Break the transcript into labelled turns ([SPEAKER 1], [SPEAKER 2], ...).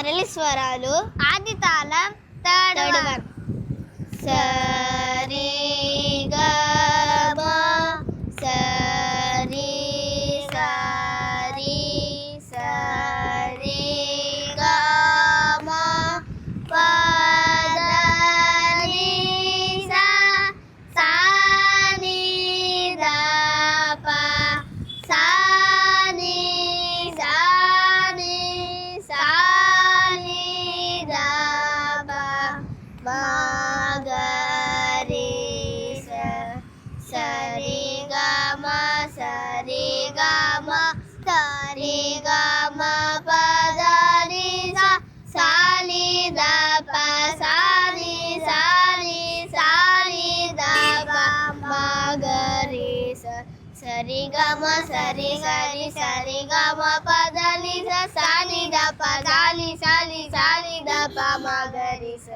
[SPEAKER 1] సరళి స్వరాలు ఆది తాళం థర్డ్ వన్ సరి గ మ సరి సరి సరి గ మ ప ద ని సా సా ని ద ప సా ని సా ని సా ని ద ప మ గ రి స సరి గ మ సరి గ మ సరి గ మ ప ద ని సా సా ని ద ప సా ని సా ని సా ని ద ప మ గ రి స సరి గ మ సరి సరి సరి గ మ ప ద ని స సా ని ద ప సా ని సా ని సా ని ద ప మ గ రి స